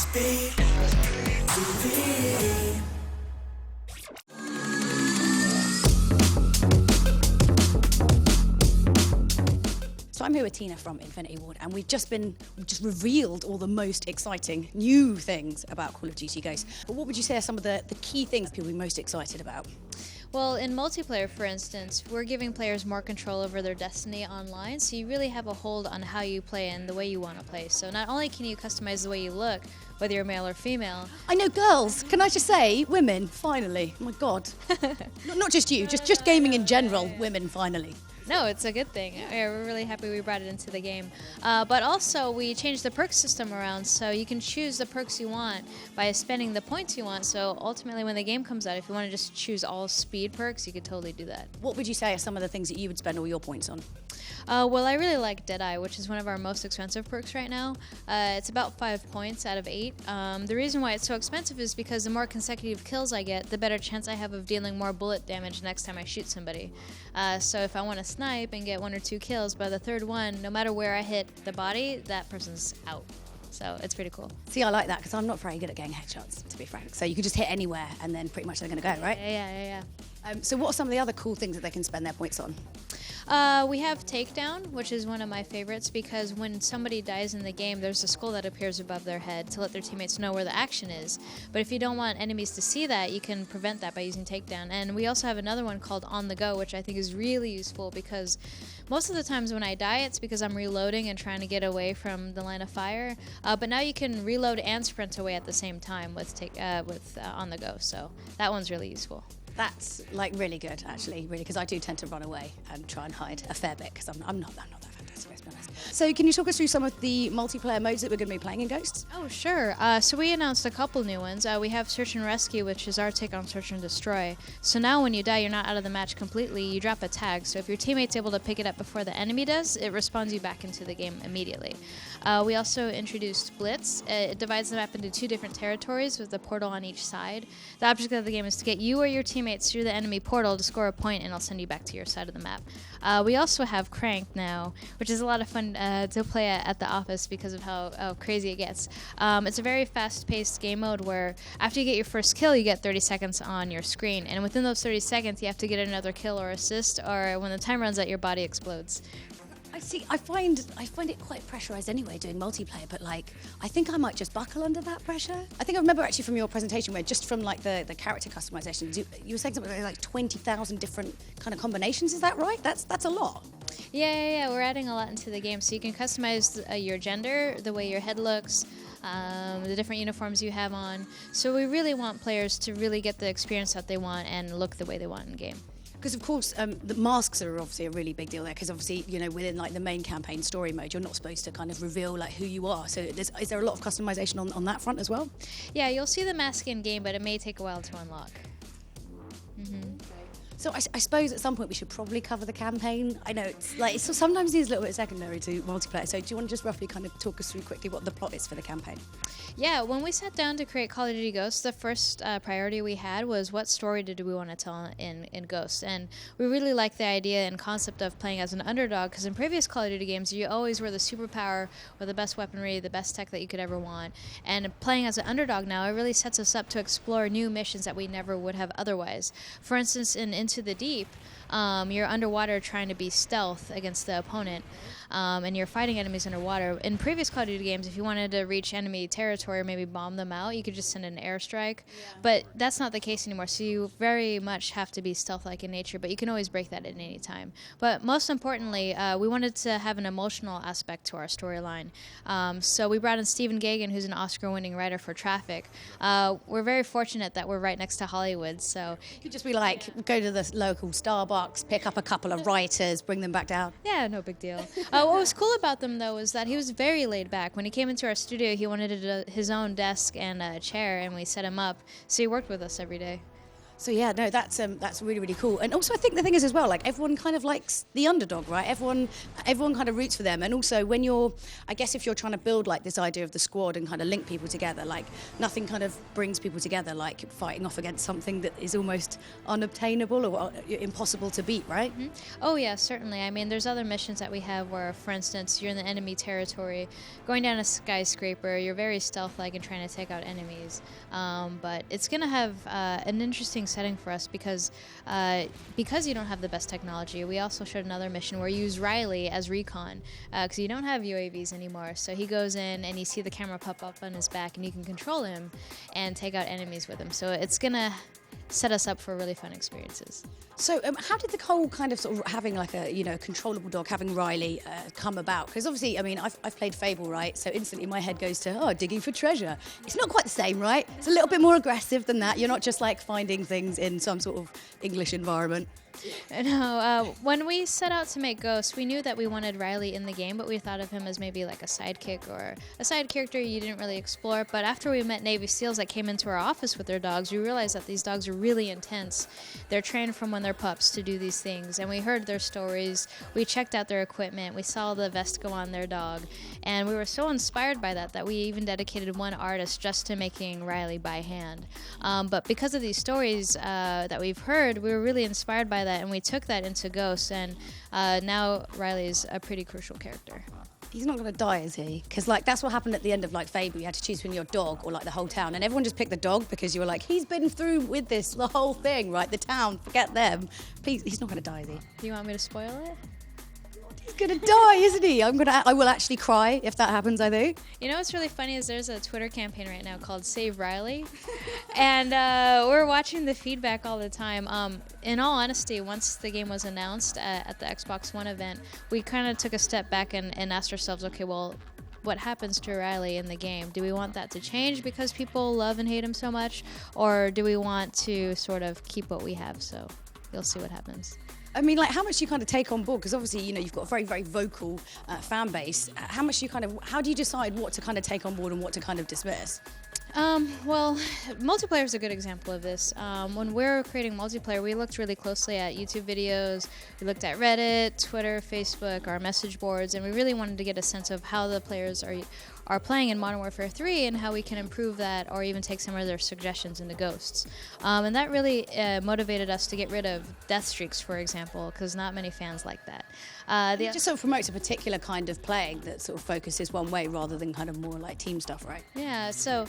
SBTV. So I'm here with Tina from Infinity Ward, and we've just revealed all the most exciting new things about Call of Duty Ghosts. But what would you say are some of the key things people are most excited about? Well, in multiplayer, for instance, we're giving players more control over their destiny online, so you really have a hold on how you play and the way you want to play. So not only can you customize the way you look, whether you're male or female. I know, girls, can I just say, women, finally. Oh my God. Not just you, just gaming in general, women, finally. No, it's a good thing. We're really happy we brought it into the game. But also, we changed the perk system around, so you can choose the perks you want by spending the points you want. So ultimately, when the game comes out, if you want to just choose all speed perks, you could totally do that. What would you say are some of the things that you would spend all your points on? Well, I really like Deadeye, which is one of our most expensive perks right now. It's about 5 points out of 8. The reason why it's so expensive is because the more consecutive kills I get, the better chance I have of dealing more bullet damage next time I shoot somebody. So if I want to snipe and get 1 or 2 kills, by the third one, no matter where I hit the body, that person's out. So it's pretty cool. See, I like that because I'm not very good at getting headshots, to be frank. So you can just hit anywhere and then pretty much they're going to go, right? Yeah. So what are some of the other cool things that they can spend their points on? We have Takedown, which is one of my favorites because when somebody dies in the game, there's a skull that appears above their head to let their teammates know where the action is. But if you don't want enemies to see that, you can prevent that by using Takedown. And we also have another one called On The Go, which I think is really useful because most of the times when I die, it's because I'm reloading and trying to get away from the line of fire. But now you can reload and sprint away at the same time with On The Go, so that one's really useful. That's like really good, actually, really, because I do tend to run away and try and hide a fair bit because I'm not that fantastic, let's be honest. So can you talk us through some of the multiplayer modes that we're going to be playing in Ghosts? Oh, sure. So we announced a couple new ones. We have Search and Rescue, which is our take on Search and Destroy. So now when you die, you're not out of the match completely. You drop a tag. So if your teammate's able to pick it up before the enemy does, it respawns you back into the game immediately. We also introduced Blitz. It divides the map into 2 different territories with a portal on each side. The object of the game is to get you or your teammates through the enemy portal to score a point, and it'll send you back to your side of the map. We also have Cranked now, which is a lot of fun to play at the office because of how crazy it gets. It's a very fast-paced game mode where after you get your first kill, you get 30 seconds on your screen, and within those 30 seconds, you have to get another kill or assist, or when the time runs out, your body explodes. I see. I find it quite pressurized anyway doing multiplayer, but like I think I might just buckle under that pressure. I think I remember actually from your presentation where just from like the character customization, you were saying something like 20,000 different kind of combinations. Is that right? That's a lot. Yeah. We're adding a lot into the game, so you can customize your gender, the way your head looks, the different uniforms you have on. So we really want players to really get the experience that they want and look the way they want in game. Because of course, the masks are obviously a really big deal there. Because obviously, you know, within like the main campaign story mode, you're not supposed to kind of reveal like who you are. So is there a lot of customization on that front as well? Yeah, you'll see the mask in game, but it may take a while to unlock. So I suppose at some point we should probably cover the campaign. I know it's like sometimes it's a little bit secondary to multiplayer. So do you want to just roughly kind of talk us through quickly what the plot is for the campaign? Yeah, when we sat down to create Call of Duty Ghosts, the first priority we had was what story did we want to tell in Ghosts. And we really liked the idea and concept of playing as an underdog, because in previous Call of Duty games, you always were the superpower or the best weaponry, the best tech that you could ever want. And playing as an underdog now, it really sets us up to explore new missions that we never would have otherwise. For instance, in Into the Deep, you're underwater trying to be stealth against the opponent, and you're fighting enemies underwater. In previous Call of Duty games, if you wanted to reach enemy territory or maybe bomb them out, you could just send an airstrike. Yeah. But that's not the case anymore, so you very much have to be stealth-like in nature, but you can always break that at any time. But most importantly, we wanted to have an emotional aspect to our storyline. So we brought in Stephen Gaghan, who's an Oscar-winning writer for Traffic. We're very fortunate that we're right next to Hollywood, so... You could just be like, go to the local Starbucks, pick up a couple of writers, bring them back down. Yeah, no big deal. What was cool about them, though, was that he was very laid back. When he came into our studio, he wanted his own desk and a chair, and we set him up, so he worked with us every day. So yeah, no, that's really, really cool. And also I think the thing is as well, like everyone kind of likes the underdog, right? Everyone kind of roots for them. And also when I guess if you're trying to build like this idea of the squad and kind of link people together, like nothing kind of brings people together like fighting off against something that is almost unobtainable or impossible to beat, right? Mm-hmm. Oh yeah, certainly. I mean, there's other missions that we have where, for instance, you're in the enemy territory, going down a skyscraper, you're very stealth-like and trying to take out enemies. But it's going to have an interesting setting for us because you don't have the best technology. We also showed another mission where you use Riley as recon because you don't have UAVs anymore. So he goes in and you see the camera pop up on his back and you can control him and take out enemies with him. So it's going to set us up for really fun experiences. So how did the whole kind of sort of having like a controllable dog, having Riley come about? Because obviously, I mean, I've played Fable, right? So instantly my head goes to, digging for treasure. It's not quite the same, right? It's a little bit more aggressive than that. You're not just like finding things in some sort of English environment. No, when we set out to make Ghost, we knew that we wanted Riley in the game, but we thought of him as maybe like a sidekick or a side character you didn't really explore. But after we met Navy SEALs that came into our office with their dogs, we realized that these dogs are really intense. They're trained from when they're pups to do these things, and we heard their stories. We checked out their equipment. We saw the vest go on their dog, and we were so inspired by that we even dedicated one artist just to making Riley by hand. But because of these stories that we've heard, we were really inspired by that, and we took that into Ghost, and now Riley is a pretty crucial character. He's not going to die, is he? Because like that's what happened at the end of like Fable. You had to choose between your dog or like the whole town, and everyone just picked the dog because you were like, he's been through with this the whole thing, right? The town, forget them. Please, he's not going to die, is he? Do you want me to spoil it? He's going to die, isn't he? I will actually cry if that happens, I think. You know what's really funny is there's a Twitter campaign right now called Save Riley, and we're watching the feedback all the time. In all honesty, once the game was announced at the Xbox One event, we kind of took a step back and asked ourselves, okay, well, what happens to Riley in the game? Do we want that to change because people love and hate him so much, or do we want to sort of keep what we have? So you'll see what happens. I mean, like, how much do you kind of take on board? Because obviously, you've got a very, very vocal fan base. How do you decide what to kind of take on board and what to kind of dismiss? Well, multiplayer is a good example of this. When we're creating multiplayer, we looked really closely at YouTube videos. We looked at Reddit, Twitter, Facebook, our message boards, and we really wanted to get a sense of how the players are playing in Modern Warfare 3 and how we can improve that or even take some of their suggestions into Ghosts. And that really motivated us to get rid of death streaks, for example, because not many fans like that. It just sort of promotes a particular kind of playing that sort of focuses one way rather than kind of more like team stuff, right? Yeah, so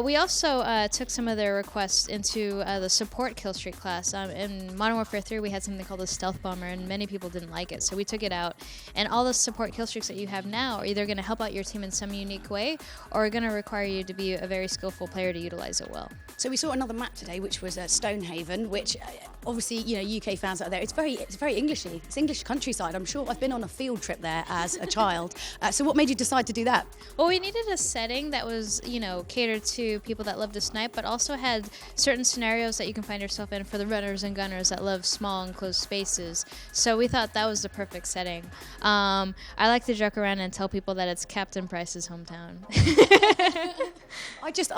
we also took some of their requests into the support killstreak class. In Modern Warfare 3, we had something called the Stealth Bomber, and many people didn't like it, so we took it out. And all the support killstreaks that you have now are either going to help out your team in some unique way or are going to require you to be a very skillful player to utilize it well. So we saw another map today, which was Stonehaven, which obviously, UK fans out there, it's very Englishy. It's English countryside. I'm sure I've been on a field trip there as a child. So what made you decide to do that? Well, we needed a setting that was, catered to people that love to snipe, but also had certain scenarios that you can find yourself in for the runners and gunners that love small enclosed spaces. So we thought that was the perfect setting. I like to joke around and tell people that it's Captain Price's hometown.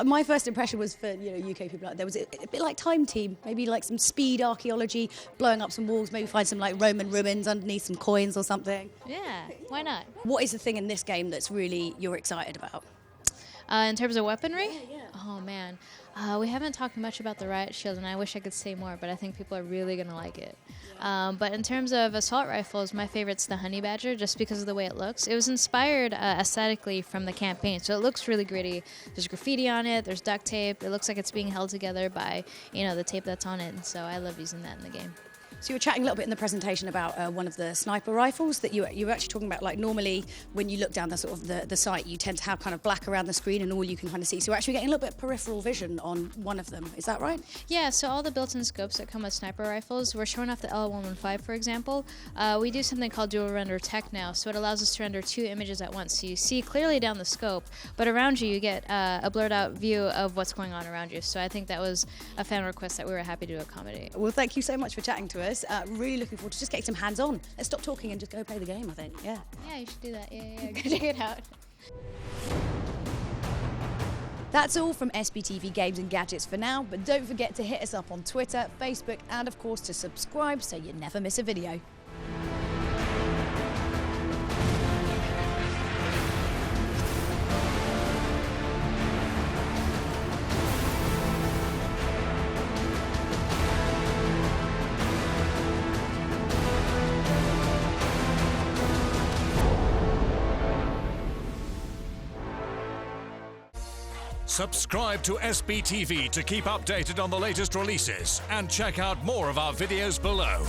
My first impression was for UK people like there was a bit like Time Team, maybe like some speed archaeology, blowing up some walls, maybe find some like Roman ruins underneath some coins or something. Yeah, why not? What is the thing in this game that's really you're excited about? In terms of weaponry? Yeah. Oh man, we haven't talked much about the riot shield, and I wish I could say more, but I think people are really gonna like it. But in terms of assault rifles, my favorite's the Honey Badger, just because of the way it looks. It was inspired aesthetically from the campaign, so it looks really gritty. There's graffiti on it, there's duct tape. It looks like it's being held together by the tape that's on it, and so I love using that in the game. So you were chatting a little bit in the presentation about one of the sniper rifles that you were actually talking about. Like normally when you look down the sort of the site, you tend to have kind of black around the screen and all you can kind of see. So you're actually getting a little bit of peripheral vision on one of them. Is that right? Yeah, so all the built-in scopes that come with sniper rifles, we're showing off the L115, for example. We do something called dual render tech now, so it allows us to render 2 images at once. So you see clearly down the scope, but around you get a blurred out view of what's going on around you. So I think that was a fan request that we were happy to accommodate. Well, thank you so much for chatting to us. Really looking forward to just getting some hands-on. Let's stop talking and just go play the game, I think. Yeah. Yeah, you should do that. Yeah, go check it out. That's all from SBTV Games and Gadgets for now, but don't forget to hit us up on Twitter, Facebook, and of course to subscribe so you never miss a video. Subscribe to SBTV to keep updated on the latest releases and check out more of our videos below.